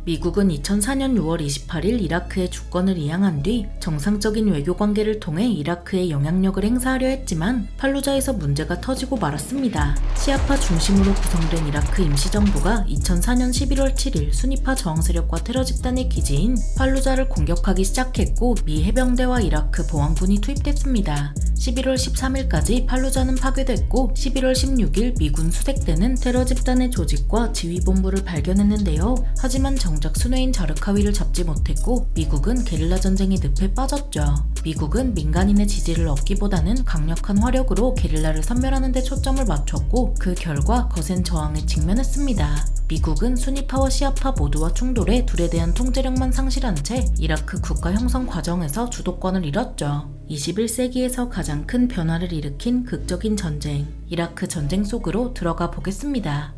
미국은 2004년 6월 28일 이라크의 주권을 이양한 뒤 정상적인 외교 관계를 통해 이라크에 영향력을 행사하려 했지만 팔루자에서 문제가 터지고 말았습니다. 시아파 중심으로 구성된 이라크 임시정부가 2004년 11월 7일 순위파 저항 세력과 테러 집단의 기지인 팔루자를 공격하기 시작했고 미 해병대와 이라크 보안군이 투입됐습니다. 11월 13일까지 팔루자는 파괴됐고 11월 16일 미군 수색대는 테러 집단의 조직과 지휘본부를 발견했는데요. 하지만 정작 순회인 자르카위를 잡지 못했고 미국은 게릴라 전쟁의 늪에 빠졌죠. 미국은 민간인의 지지를 얻기보다는 강력한 화력으로 게릴라를 섬멸하는 데 초점을 맞췄고 그 결과 거센 저항에 직면했습니다. 미국은 순위파와 시아파 모두와 충돌해 둘에 대한 통제력만 상실한 채 이라크 국가 형성 과정에서 주도권을 잃었죠. 21세기에서 가장 큰 변화를 일으킨 극적인 전쟁, 이라크 전쟁 속으로 들어가 보겠습니다.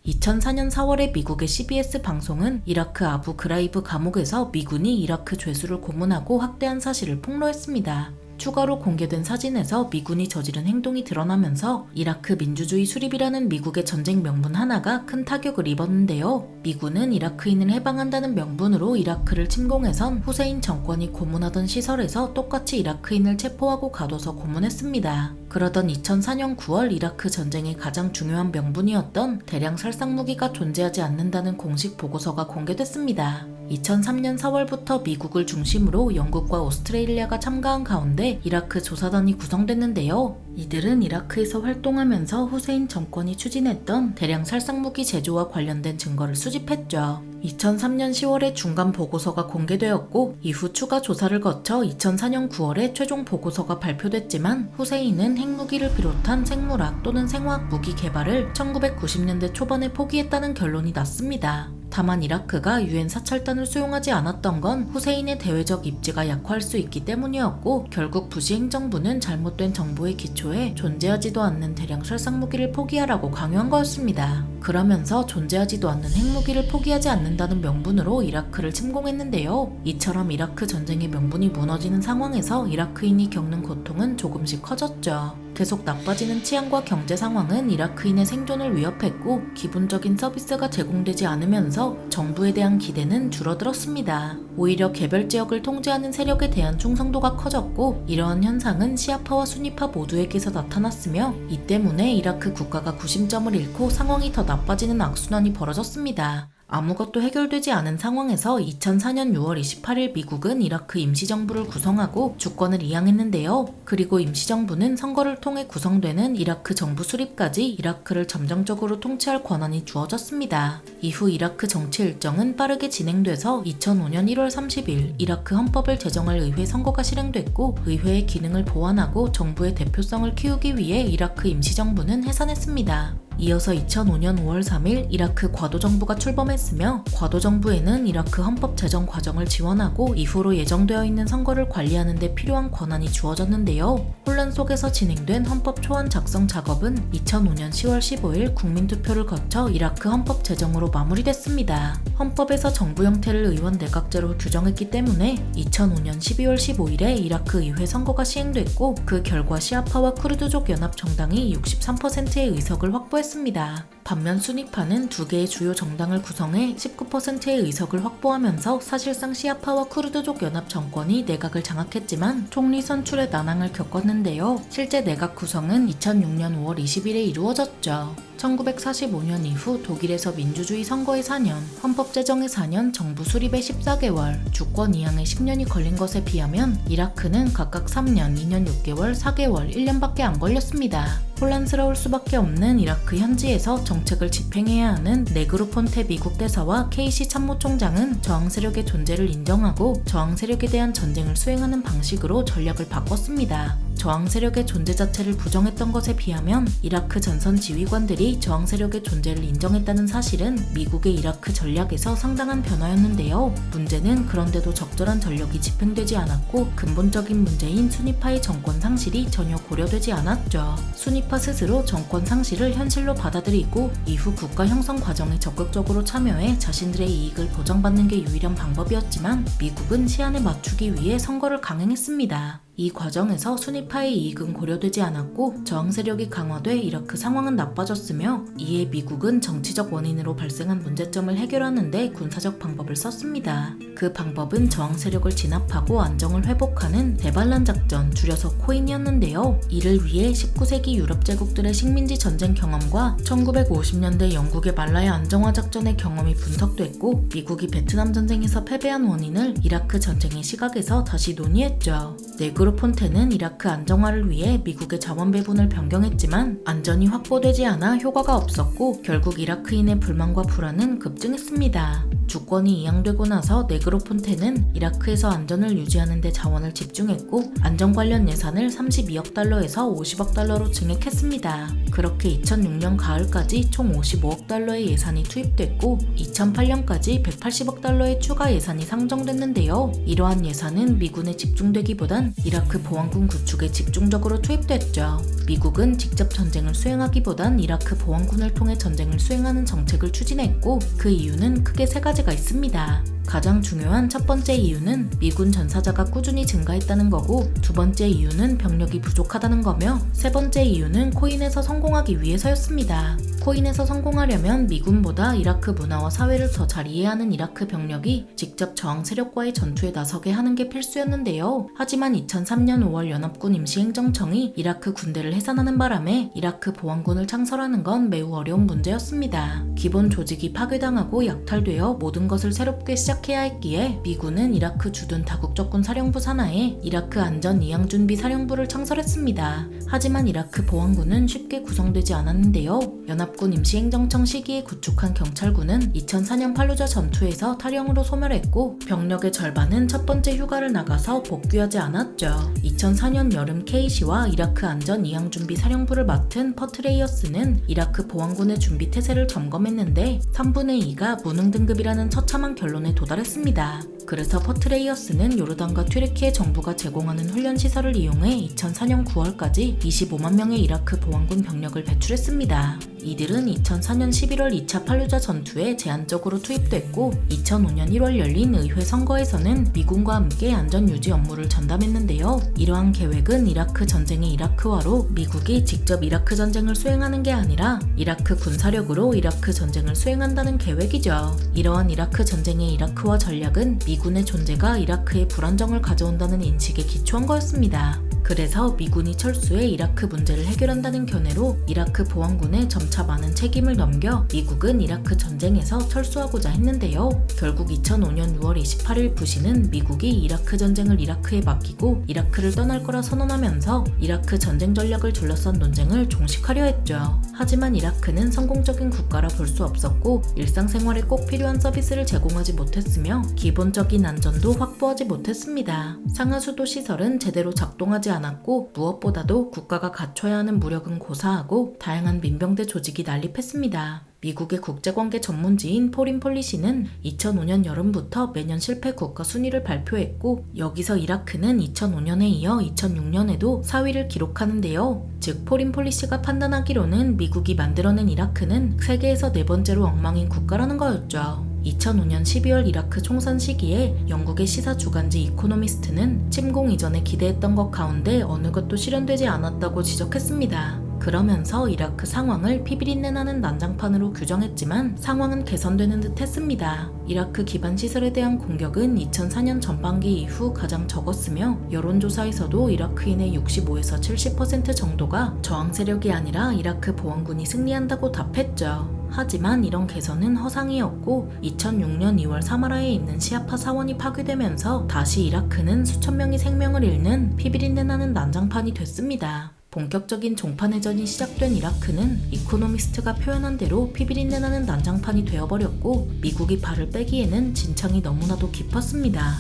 2004년 4월에 미국의 CBS 방송은 이라크 아부 그라이브 감옥에서 미군이 이라크 죄수를 고문하고 학대한 사실을 폭로했습니다. 추가로 공개된 사진에서 미군이 저지른 행동이 드러나면서 이라크 민주주의 수립이라는 미국의 전쟁 명분 하나가 큰 타격을 입었는데요. 미군은 이라크인을 해방한다는 명분으로 이라크를 침공해선 후세인 정권이 고문하던 시설에서 똑같이 이라크인을 체포하고 가둬서 고문했습니다. 그러던 2004년 9월 이라크 전쟁의 가장 중요한 명분이었던 대량 살상 무기가 존재하지 않는다는 공식 보고서가 공개됐습니다. 2003년 4월부터 미국을 중심으로 영국과 오스트레일리아가 참가한 가운데 이라크 조사단이 구성됐는데요. 이들은 이라크에서 활동하면서 후세인 정권이 추진했던 대량 살상무기 제조와 관련된 증거를 수집했죠. 2003년 10월에 중간 보고서가 공개되었고 이후 추가 조사를 거쳐 2004년 9월에 최종 보고서가 발표됐지만 후세인은 핵무기를 비롯한 생물학 또는 생화학 무기 개발을 1990년대 초반에 포기했다는 결론이 났습니다. 다만 이라크가 유엔 사찰단을 수용하지 않았던 건 후세인의 대외적 입지가 약화할 수 있기 때문이었고 결국 부시 행정부는 잘못된 정보에 기초해 존재하지도 않는 대량 살상무기를 포기하라고 강요한 거였습니다. 그러면서 존재하지도 않는 핵무기를 포기하지 않는다는 명분으로 이라크를 침공했는데요. 이처럼 이라크 전쟁의 명분이 무너지는 상황에서 이라크인이 겪는 고통은 조금씩 커졌죠. 계속 나빠지는 치안과 경제 상황은 이라크인의 생존을 위협했고 기본적인 서비스가 제공되지 않으면서 정부에 대한 기대는 줄어들었습니다. 오히려 개별 지역을 통제하는 세력에 대한 충성도가 커졌고 이러한 현상은 시아파와 순위파 모두에게서 나타났으며 이 때문에 이라크 국가가 구심점을 잃고 상황이 더 나빠지는 악순환이 벌어졌습니다. 아무것도 해결되지 않은 상황에서 2004년 6월 28일 미국은 이라크 임시정부를 구성하고 주권을 이양했는데요. 그리고 임시정부는 선거를 통해 구성되는 이라크 정부 수립까지 이라크를 점정적으로 통치할 권한이 주어졌습니다. 이후 이라크 정치 일정은 빠르게 진행돼서 2005년 1월 30일 이라크 헌법을 제정할 의회 선거가 실행됐고 의회의 기능을 보완하고 정부의 대표성을 키우기 위해 이라크 임시정부는 해산했습니다. 이어서 2005년 5월 3일 이라크 과도정부가 출범했으며 과도정부에는 이라크 헌법 제정 과정을 지원하고 이후로 예정되어 있는 선거를 관리하는 데 필요한 권한이 주어졌는데요. 혼란 속에서 진행된 헌법 초안 작성 작업은 2005년 10월 15일 국민투표를 거쳐 이라크 헌법 제정으로 마무리됐습니다. 헌법에서 정부 형태를 의원 내각제로 규정했기 때문에 2005년 12월 15일에 이라크 의회 선거가 시행됐고 그 결과 시아파와 쿠르드족 연합 정당이 63%의 의석을 확보했습니다. 반면 순위파는 두 개의 주요 정당을 구성해 19%의 의석을 확보하면서 사실상 시아파와 쿠르드족 연합 정권이 내각을 장악했지만 총리 선출의 난항을 겪었는데요. 실제 내각 구성은 2006년 5월 20일에 이루어졌죠. 1945년 이후 독일에서 민주주의 선거에 4년, 헌법 제정에 4년, 정부 수립에 14개월, 주권 이양에 10년이 걸린 것에 비하면 이라크는 각각 3년, 2년 6개월, 4개월, 1년밖에 안 걸렸습니다. 혼란스러울 수밖에 없는 이라크 현지에서 정책을 집행해야 하는 네그루 폰테 미국 대사와 케이시 참모총장은 저항 세력의 존재를 인정하고 저항 세력에 대한 전쟁을 수행하는 방식으로 전략을 바꿨습니다. 저항 세력의 존재 자체를 부정했던 것에 비하면 이라크 전선 지휘관들이 저항 세력의 존재를 인정했다는 사실은 미국의 이라크 전략에서 상당한 변화였는데요. 문제는 그런데도 적절한 전력이 집행되지 않았고 근본적인 문제인 순위파의 정권 상실이 전혀 고려되지 않았죠. 순위파 스스로 정권 상실을 현실로 받아들이고 이후 국가 형성 과정에 적극적으로 참여해 자신들의 이익을 보장받는 게 유일한 방법이었지만 미국은 시한에 맞추기 위해 선거를 강행했습니다. 이 과정에서 순위파의 이익은 고려되지 않았고 저항 세력이 강화돼 이라크 상황은 나빠졌으며 이에 미국은 정치적 원인으로 발생한 문제점을 해결하는 데 군사적 방법을 썼습니다. 그 방법은 저항 세력을 진압하고 안정을 회복하는 대반란 작전, 줄여서 코인이었는데요. 이를 위해 19세기 유럽 제국들의 식민지 전쟁 경험과 1950년대 영국의 말라야 안정화 작전의 경험이 분석됐고 미국이 베트남 전쟁에서 패배한 원인을 이라크 전쟁의 시각에서 다시 논의했죠. 네그로폰테는 이라크 안정화를 위해 미국의 자원 배분을 변경했지만 안전이 확보되지 않아 효과가 없었고 결국 이라크인의 불만과 불안은 급증했습니다. 주권이 이양되고 나서 네그로폰테는 이라크에서 안전을 유지하는 데 자원을 집중했고 안전 관련 예산을 32억 달러에서 50억 달러로 증액했습니다. 그렇게 2006년 가을까지 총 55억 달러의 예산이 투입됐고 2008년까지 180억 달러의 추가 예산이 상정됐는데요. 이러한 예산은 미군에 집중되기보단 이라크 보안군 구축에 집중적으로 투입됐죠. 미국은 직접 전쟁을 수행하기보단 이라크 보안군을 통해 전쟁을 수행하는 정책을 추진했고 그 이유는 크게 세 가지가 있습니다. 가장 중요한 첫 번째 이유는 미군 전사자가 꾸준히 증가했다는 거고 두 번째 이유는 병력이 부족하다는 거며 세 번째 이유는 코인에서 성공하기 위해서였습니다. 코인에서 성공하려면 미군보다 이라크 문화와 사회를 더 잘 이해하는 이라크 병력이 직접 저항 세력과의 전투에 나서게 하는 게 필수였는데요. 하지만 2003년 5월 연합군 임시행정청이 이라크 군대를 해산하는 바람에 이라크 보안군을 창설하는 건 매우 어려운 문제였습니다. 기본 조직이 파괴당하고 약탈되어 모든 것을 새롭게 시작해야 했기에 미군은 이라크 주둔 다국적군 사령부 산하에 이라크 안전 이양준비 사령부를 창설했습니다. 하지만 이라크 보안군은 쉽게 구성되지 않았는데요. 연합군 임시행정청 시기에 구축한 경찰군은 2004년 팔루자 전투에서 탈영으로 소멸했고 병력의 절반은 첫 번째 휴가를 나가서 복귀하지 않았죠. 2004년 여름 KC와 이라크 안전 이양준비 사령부를 맡은 퍼트레이어스는 이라크 보안군의 준비 태세를 점검했는데 3분의 2가 무능 등급이라는 처참한 결론에 도달했습니다. 그래서 퍼트레이어스는 요르단과 튀르키예 정부가 제공하는 훈련시설을 이용해 2004년 9월까지 25만 명의 이라크 보안군 병력을 배출했습니다. 이들은 2004년 11월 2차 팔루자 전투에 제한적으로 투입됐고 2005년 1월 열린 의회 선거에서는 미군과 함께 안전유지 업무를 전담했는데요. 이러한 계획은 이라크 전쟁의 이라크화로 미국이 직접 이라크 전쟁을 수행하는 게 아니라 이라크 군사력으로 이라크 전쟁을 수행한다는 계획이죠. 이러한 이라크 전쟁의 이라크화 전략은 미군의 존재가 이라크에 불안정을 가져온다는 인식에 기초한 거였습니다. 그래서 미군이 철수해 이라크 문제를 해결한다는 견해로 이라크 보안군에 점차 많은 책임을 넘겨 미국은 이라크 전쟁에서 철수하고자 했는데요. 결국 2005년 6월 28일 부시는 미국이 이라크 전쟁을 이라크에 맡기고 이라크를 떠날 거라 선언하면서 이라크 전쟁 전략을 둘러싼 논쟁을 종식하려 했죠. 하지만 이라크는 성공적인 국가라 볼 수 없었고 일상생활에 꼭 필요한 서비스를 제공하지 못했으며 기본적인 안전도 확보하지 못했습니다. 상하수도 시설은 제대로 작동하지 않았고 무엇보다도 국가가 갖춰야 하는 무력은 고사하고 다양한 민병대 조직이 난립했습니다. 미국의 국제관계 전문지인 포린 폴리시는 2005년 여름부터 매년 실패 국가 순위를 발표했고 여기서 이라크는 2005년에 이어 2006년에도 4위를 기록하는데요. 즉 포린 폴리시가 판단하기로는 미국이 만들어낸 이라크는 세계에서 네 번째로 엉망인 국가라는 거였죠. 2005년 12월 이라크 총선 시기에 영국의 시사 주간지 이코노미스트는 침공 이전에 기대했던 것 가운데 어느 것도 실현되지 않았다고 지적했습니다. 그러면서 이라크 상황을 피비린내 나는 난장판으로 규정했지만 상황은 개선되는 듯 했습니다. 이라크 기반 시설에 대한 공격은 2004년 전반기 이후 가장 적었으며 여론조사에서도 이라크인의 65에서 70% 정도가 저항 세력이 아니라 이라크 보안군이 승리한다고 답했죠. 하지만 이런 개선은 허상이었고 2006년 2월 사마라에 있는 시아파 사원이 파괴되면서 다시 이라크는 수천 명이 생명을 잃는 피비린내 나는 난장판이 됐습니다. 본격적인 종판해전이 시작된 이라크는 이코노미스트가 표현한 대로 피비린내 나는 난장판이 되어버렸고 미국이 발을 빼기에는 진창이 너무나도 깊었습니다.